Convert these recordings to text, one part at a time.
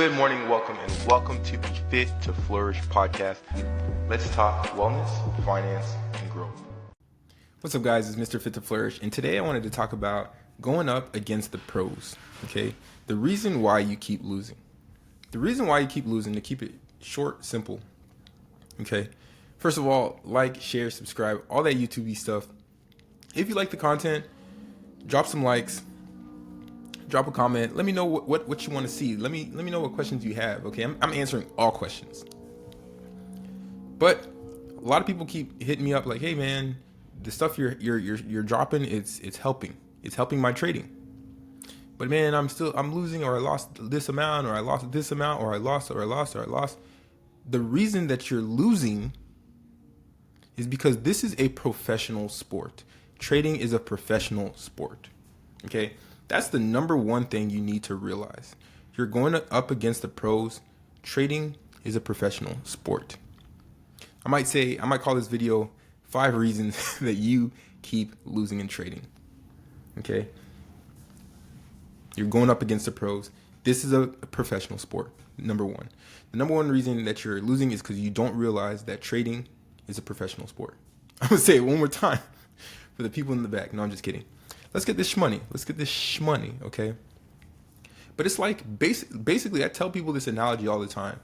Good morning, welcome to the Fit to Flourish podcast. Let's talk wellness, finance, and growth. What's up, guys? It's Mr. Fit to Flourish, and today I wanted to talk about going up against the pros, okay? The reason why you keep losing. The reason why you keep losing, to keep it short, simple, okay? First of all, like, share, subscribe, all that YouTube-y stuff. If you like the content, drop some likes, drop a comment. Let me know what you want to see. Let me know what questions you have, okay? I'm answering all questions. But a lot of people keep hitting me up like, "Hey man, the stuff you're dropping, it's helping. It's helping my trading. But man, I'm losing, or I lost this amount, or I lost this amount, or I lost. The reason that you're losing is because this is a professional sport. Trading is a professional sport. Okay? That's the number one thing you need to realize. You're going up against the pros. Trading is a professional sport. I might call this video 5 reasons that you keep losing in trading. Okay? You're going up against the pros. This is a professional sport, number one. The number one reason that you're losing is because you don't realize that trading is a professional sport. I'm going to say it one more time for the people in the back. No, I'm just kidding. Let's get this shmoney, okay? But it's like, basically, I tell people this analogy all the time.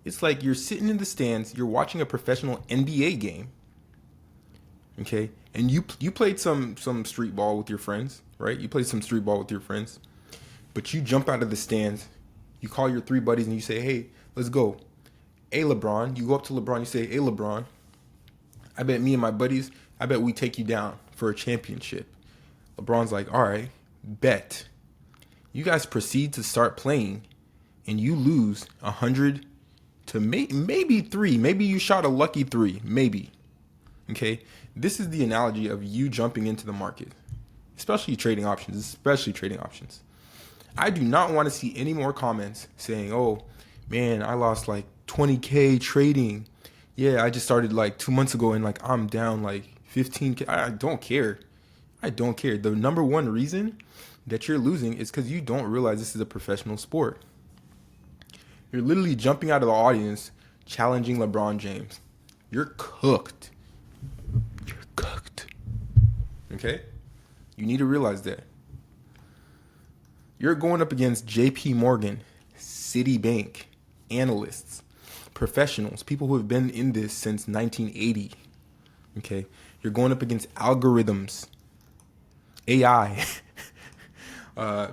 It's like you're sitting in the stands, you're watching a professional NBA game, okay? And you played some street ball with your friends, right? You played some street ball with your friends. But you jump out of the stands, you call your 3 buddies and you say, "Hey, let's go." Hey, LeBron. You go up to LeBron, you say, "Hey, LeBron, I bet me and my buddies, we take you down for a championship." LeBron's like, "All right, bet." You guys proceed to start playing, and you lose 100 to maybe 3. Maybe you shot a lucky 3, maybe. Okay? This is the analogy of you jumping into the market, especially trading options. I do not want to see any more comments saying, "Oh, man, I lost like 20K trading. Yeah, I just started like 2 months ago and like I'm down like 15K. I don't care. The number one reason that you're losing is because you don't realize this is a professional sport. You're literally jumping out of the audience, challenging LeBron James. You're cooked. Okay? You need to realize that. You're going up against JP Morgan, Citibank, analysts, professionals, people who have been in this since 1980. Okay? You're going up against algorithms, AI,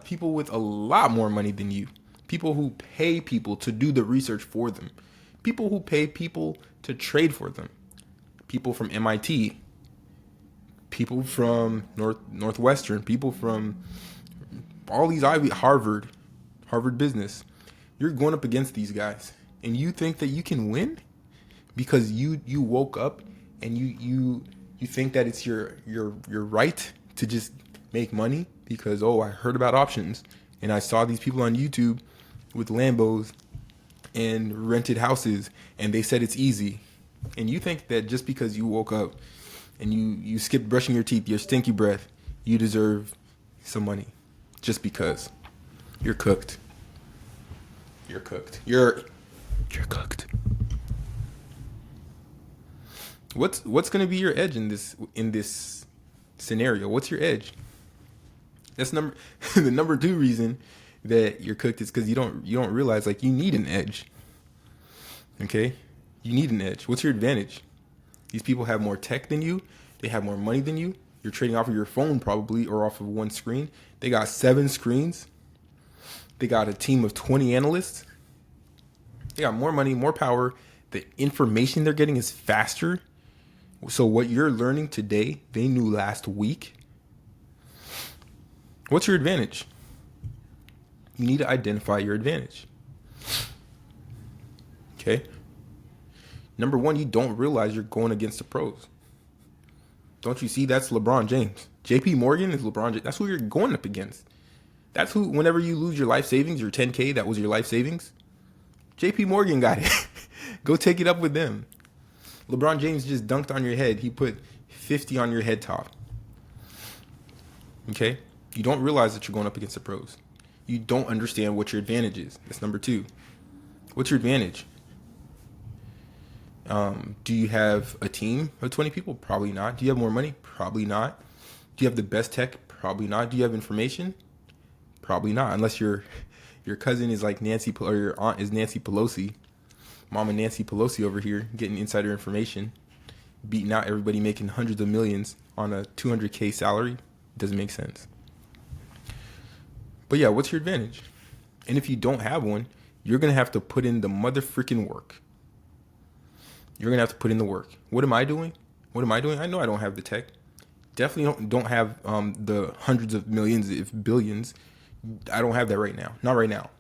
people with a lot more money than you, people who pay people to do the research for them, people who pay people to trade for them, people from MIT, people from Northwestern, people from all these Harvard business. You're going up against these guys, and you think that you can win because you woke up and you think that it's your right to just make money because, oh, I heard about options and I saw these people on YouTube with Lambos and rented houses and they said it's easy. And you think that just because you woke up and you skipped brushing your teeth, your stinky breath, you deserve some money just because. You're cooked. You're cooked. What's going to be your edge in this scenario? What's your edge? That's the number 2 reason that you're cooked is because you don't realize like you need an edge. Okay? You need an edge. What's your advantage? These people have more tech than you. They have more money than you. You're trading off of your phone probably or off of one screen. They got 7 screens. They got a team of 20 analysts. They got more money, more power. The information they're getting is faster. So what you're learning today, they knew last week. What's your advantage? You need to identify your advantage. Okay? Number 1, you don't realize you're going against the pros. Don't you see that's LeBron James? JP Morgan is LeBron James. That's who you're going up against. That's who, whenever you lose your life savings, your 10K, that was your life savings. JP Morgan got it. Go take it up with them. LeBron James just dunked on your head. He put 50 on your head top. Okay? You don't realize that you're going up against the pros. you don't understand what your advantage is. That's number two. What's your advantage? Do you have a team of 20 people? Probably not. Do you have more money? Probably not. Do you have the best tech? Probably not. Do you have information? Probably not. Unless your cousin is like Nancy, or your aunt is Nancy Pelosi, Mama Nancy Pelosi over here getting insider information, beating out everybody making hundreds of millions on a $200K salary. Doesn't make sense. But yeah, what's your advantage? And if you don't have one, you're going to have to put in the mother freaking work. You're going to have to put in the work. What am I doing? I know I don't have the tech. Definitely don't have the hundreds of millions, if billions. I don't have that right now. Not right now.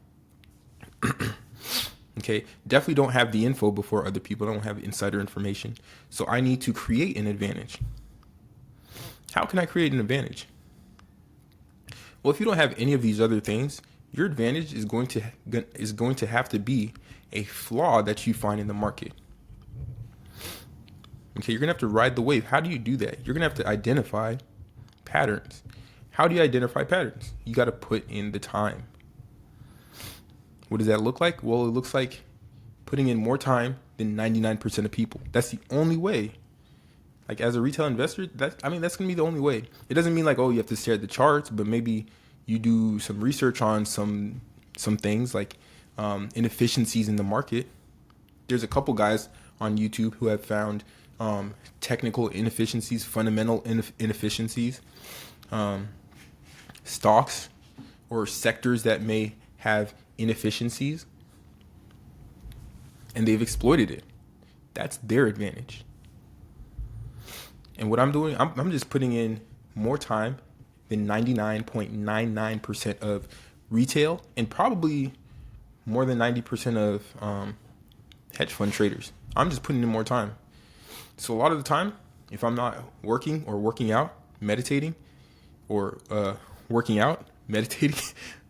Okay. Definitely don't have the info before other people. I don't have insider information. So I need to create an advantage. How can I create an advantage? Well, if you don't have any of these other things, your advantage is going to have to be a flaw that you find in the market. Okay, you're going to have to ride the wave. How do you do that? You're going to have to identify patterns. How do you identify patterns? You got to put in the time. What does that look like? Well, it looks like putting in more time than 99% of people. That's the only way. Like, as a retail investor, that's going to be the only way. It doesn't mean like, oh, you have to stare at the charts, but maybe you do some research on some things like inefficiencies in the market. There's a couple guys on YouTube who have found technical inefficiencies, fundamental inefficiencies, stocks or sectors that may have inefficiencies, and they've exploited it. That's their advantage. And what I'm doing, I'm just putting in more time than 99.99% of retail, and probably more than 90% of hedge fund traders. I'm just putting in more time. So a lot of the time, if I'm not working or working out, meditating, or meditating,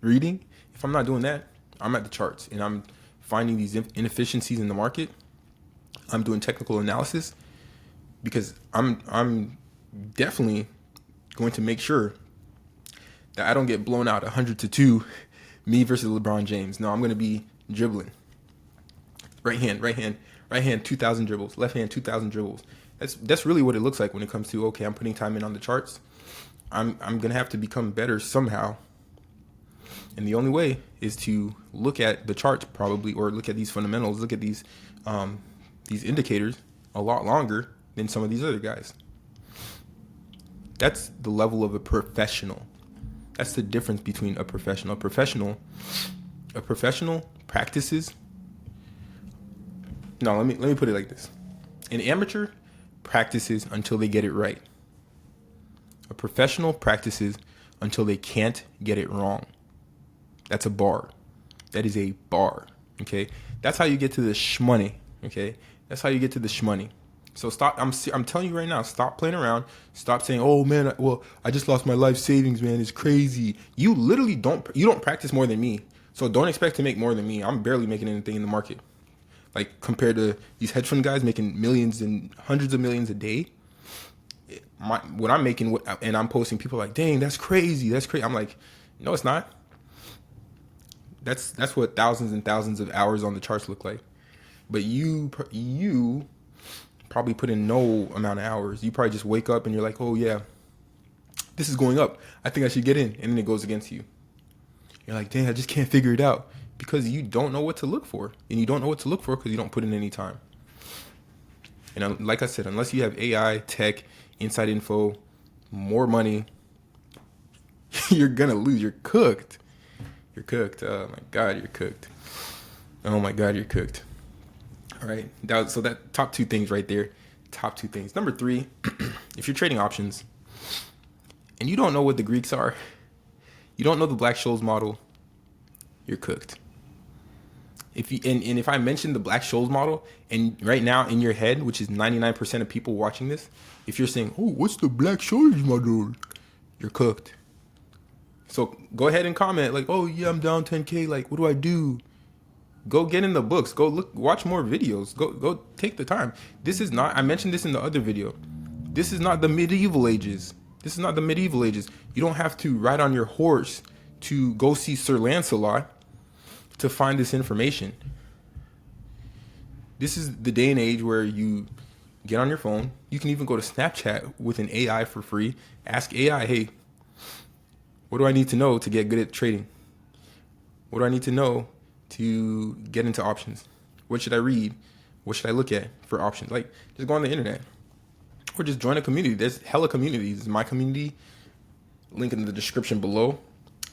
reading, if I'm not doing that, I'm at the charts and I'm finding these inefficiencies in the market. I'm doing technical analysis because I'm definitely going to make sure that I don't get blown out 100-2, me versus LeBron James. No, I'm going to be dribbling. Right hand, 2,000 dribbles. Left hand, 2,000 dribbles. That's really what it looks like when it comes to, okay, I'm putting time in on the charts. I'm going to have to become better somehow. And the only way is to look at the charts probably, or look at these fundamentals, look at these indicators a lot longer than some of these other guys. That's the level of a professional. That's the difference between a professional. A professional practices. No, let me put it like this. An amateur practices until they get it right. A professional practices until they can't get it wrong. That's a bar. That is a bar. Okay? That's how you get to the shmoney. Okay? That's how you get to the shmoney. So stop. I'm telling you right now, stop playing around. Stop saying, oh man, I just lost my life savings, man. It's crazy. You literally don't practice more than me. So don't expect to make more than me. I'm barely making anything in the market. Like, compared to these hedge fund guys making millions and hundreds of millions a day, what I'm making, and I'm posting, people are like, dang, that's crazy. I'm like, no, it's not. That's what thousands and thousands of hours on the charts look like. But you probably put in no amount of hours. You probably just wake up and you're like, oh yeah, this is going up. I think I should get in. And then it goes against you. You're like, dang, I just can't figure it out. Because you don't know what to look for. And you don't know what to look for because you don't put in any time. And like I said, unless you have AI, tech, inside info, more money, you're going to lose. You're cooked. You're cooked. Oh, my God, you're cooked. Oh, my God, you're cooked. All right. So that top two things right there. Top two things. Number 3, if you're trading options and you don't know what the Greeks are, you don't know the Black-Scholes model, you're cooked. If I mention the Black-Scholes model, and right now in your head, which is 99% of people watching this, if you're saying, oh, what's the Black-Scholes model? You're cooked. So go ahead and comment like, oh yeah, I'm down 10K. Like, what do I do? Go get in the books. Go look, watch more videos. Go take the time. This is not, I mentioned this in the other video. This is not the medieval ages. You don't have to ride on your horse to go see Sir Lancelot to find this information. This is the day and age where you get on your phone. You can even go to Snapchat with an AI for free. Ask AI, hey, what do I need to know to get good at trading? What do I need to know to get into options? What should I read? What should I look at for options? Like, just go on the internet or just join a community. There's hella communities. My community, link in the description below.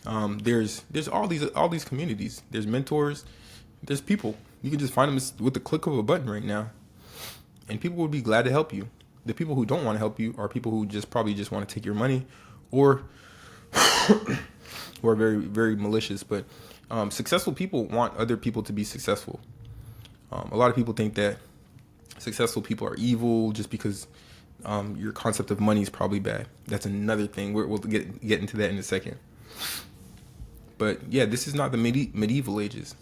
There's all these communities. There's mentors. There's people. You can just find them with the click of a button right now, and people would be glad to help you. The people who don't want to help you are people who probably just want to take your money, or who are very, very malicious. But successful people want other people to be successful. A lot of people think that successful people are evil just because your concept of money is probably bad. That's another thing. We'll get into that in a second. But yeah, this is not the medieval ages.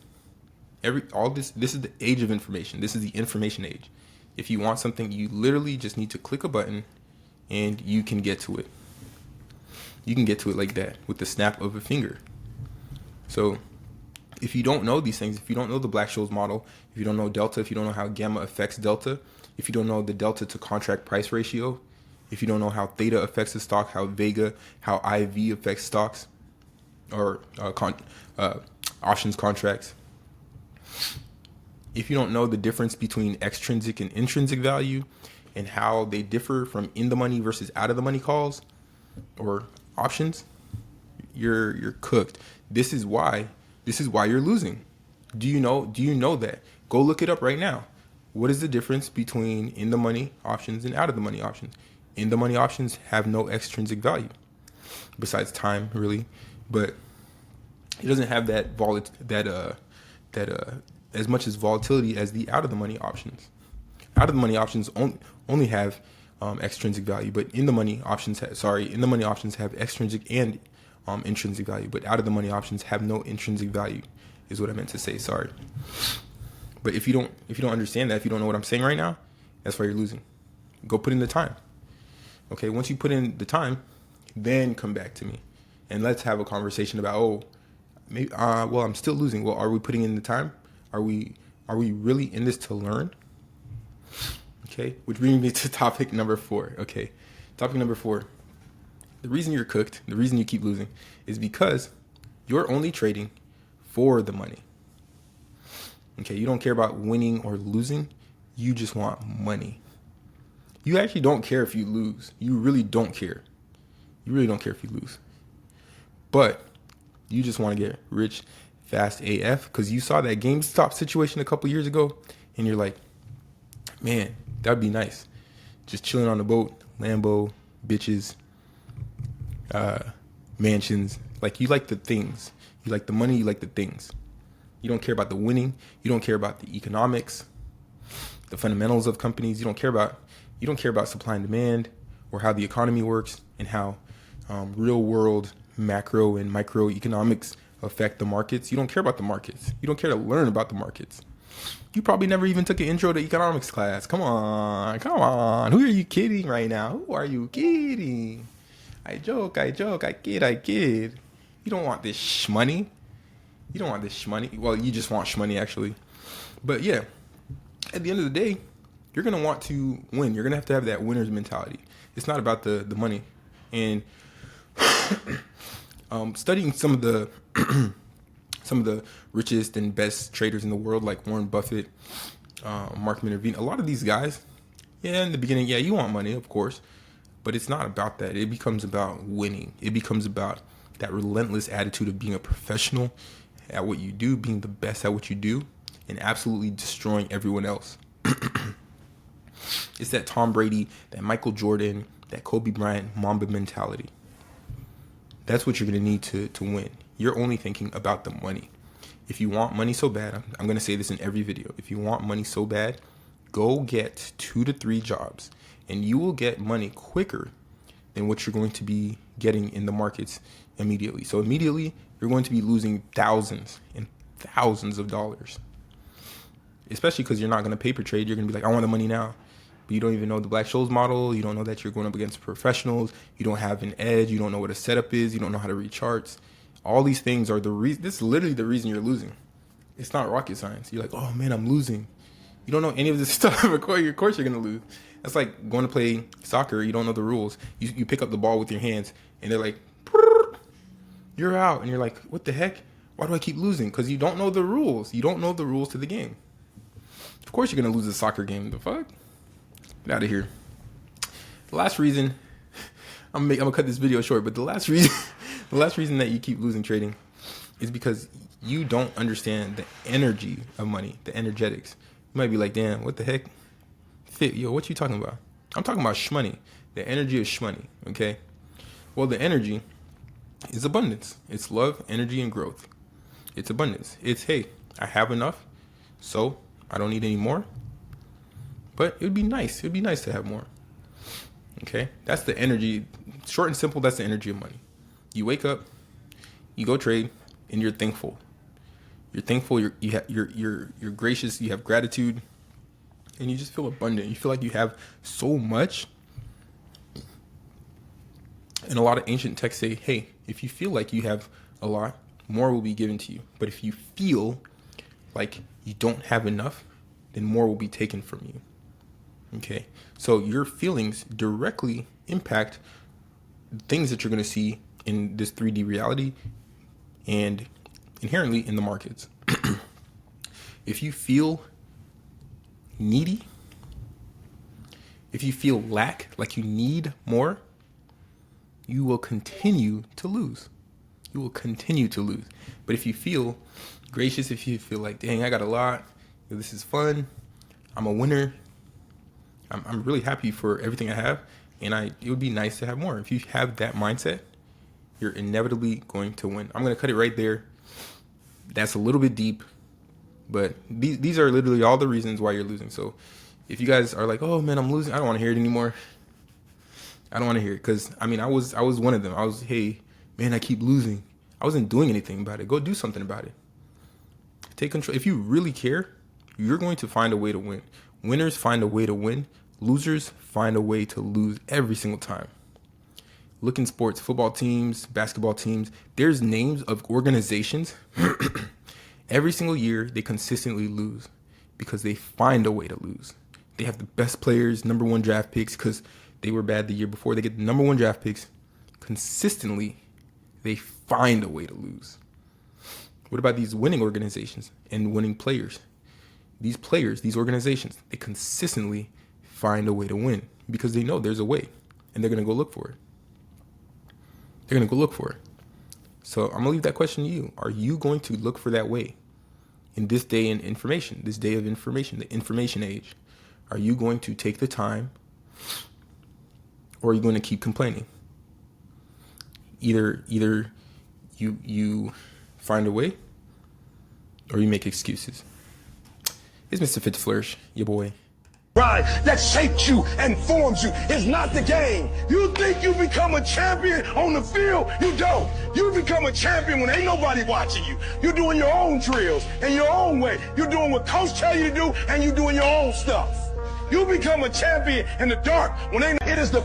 This is the age of information. This is the information age. If you want something, you literally just need to click a button and you can get to it. You can get to it like that with the snap of a finger. So if you don't know these things, if you don't know the Black-Scholes model, if you don't know delta, if you don't know how gamma affects delta, if you don't know the delta to contract price ratio, if you don't know how theta affects the stock, how how IV affects stocks or options contracts, if you don't know the difference between extrinsic and intrinsic value and how they differ from in the money versus out of the money calls or options, you're cooked. This is why you're losing. Do you know that? Go look it up right now. What is the difference between in the money options and out of the money options? In the money options have no extrinsic value besides time, really, but it doesn't have that as much as volatility as the out of the money options. Out of the money options only have extrinsic value, but in the money options have extrinsic and intrinsic value, but out of the money options have no intrinsic value, is what I meant to say. Sorry. But if you don't understand that, if you don't know what I'm saying right now, that's why you're losing. Go put in the time. Okay, once you put in the time, then come back to me and let's have a conversation about, maybe I'm still losing. Well, are we putting in the time? Are we really in this to learn? Okay, which brings me to topic number 4. Okay, topic number 4. The reason you're cooked, the reason you keep losing, is because you're only trading for the money. Okay, you don't care about winning or losing. You just want money. You actually don't care if you lose. You really don't care. You really don't care if you lose. But you just want to get rich fast AF because you saw that GameStop situation a couple years ago and you're like, man, that'd be nice. Just chilling on the boat, Lambo, bitches, mansions. Like, you like the things. You like the money, you like the things. You don't care about the winning. You don't care about the economics, the fundamentals of companies. You don't care about supply and demand or how the economy works and how real world macro and microeconomics affect the markets. You don't care about the markets. You don't care to learn about the markets. You probably never even took an intro to economics class. Come on. Who are you kidding right now? Who are you kidding? I joke, I kid. You don't want this shmoney. You don't want this shmoney. Well, you just want shmoney, actually. But yeah, at the end of the day, you're going to want to win. You're going to have that winner's mentality. It's not about the money. And studying some of the richest and best traders in the world, like Warren Buffett, Mark Minervini, a lot of these guys, in the beginning, you want money, of course, but it's not about that. It becomes about winning. It becomes about that relentless attitude of being a professional at what you do, being the best at what you do, and absolutely destroying everyone else. It's that Tom Brady, that Michael Jordan, that Kobe Bryant Mamba mentality. That's what you're going to need to win. You're only thinking about the money. If you want money so bad, I'm going to say this in every video. If you want money so bad, go get 2 to 3 jobs, and you will get money quicker than what you're going to be getting in the markets immediately. So immediately, you're going to be losing thousands and thousands of dollars, especially because you're not going to paper trade. You're going to be like, I want the money now. But you don't even know the Black-Scholes model. You don't know that you're going up against professionals. You don't have an edge. You don't know what a setup is. You don't know how to read charts. All these things are the reason. This is literally the reason you're losing. It's not rocket science. You're like, oh man, I'm losing. You don't know any of this stuff. Of course you're gonna lose. That's like going to play soccer. You don't know the rules. You pick up the ball with your hands, and they're like, you're out, and you're like, what the heck? Why do I keep losing? Because you don't know the rules. You don't know the rules to the game. Of course you're gonna lose a soccer game. The fuck? Get out of here. The last reason, I'm gonna cut this video short, but the last reason that you keep losing trading is because you don't understand the energy of money, the energetics. You might be like, damn, what the heck? Yo, what you talking about? I'm talking about shmoney. The energy of shmoney, okay? Well, the energy is abundance. It's love, energy, and growth. It's abundance. It's, hey, I have enough, so I don't need any more. But it would be nice. It would be nice to have more. Okay? That's the energy. Short and simple, that's the energy of money. You wake up, you go trade, and you're thankful. You're thankful, you're gracious, you have gratitude, and you just feel abundant. You feel like you have so much. And a lot of ancient texts say, hey, if you feel like you have a lot, more will be given to you. But if you feel like you don't have enough, then more will be taken from you. Okay? So your feelings directly impact things that you're going to see in this 3D reality and inherently in the markets. If you feel needy, if you feel lack, like you need more, you will continue to lose. You will continue to lose. But if you feel gracious, if you feel like, dang, I got a lot, this is fun, I'm a winner, I'm really happy for everything I have, and it would be nice to have more. If you have that mindset, you're inevitably going to win. I'm going to cut it right there. That's a little bit deep, but these are literally all the reasons why you're losing. So if you guys are like, oh man, I'm losing, I don't want to hear it anymore. I don't want to hear it, because I mean, I was one of them. I was, hey man, I keep losing. I wasn't doing anything about it. Go do something about it. Take control. If you really care, you're going to find a way to win. Winners find a way to win. Losers find a way to lose every single time. Look in sports, football teams, basketball teams. There's names of organizations. Every single year, they consistently lose because they find a way to lose. They have the best players, #1 draft picks, because they were bad the year before. They get the #1 draft picks. Consistently, they find a way to lose. What about these winning organizations and winning players? These players, these organizations, they consistently find a way to win because they know there's a way, and they're going to go look for it. They're going to go look for it. So I'm going to leave that question to you. Are you going to look for that way in this day in information, this day of information, the information age? Are you going to take the time, or are you going to keep complaining? Either you find a way, or you make excuses. It's Mr. Fit to Flourish, your boy. Right, that shaped you and forms you. It's not the game. You think you become a champion on the field? You don't. You become a champion when ain't nobody watching you. You're doing your own drills in your own way. You're doing what coach tell you to do, and you're doing your own stuff. You become a champion in the dark when it is the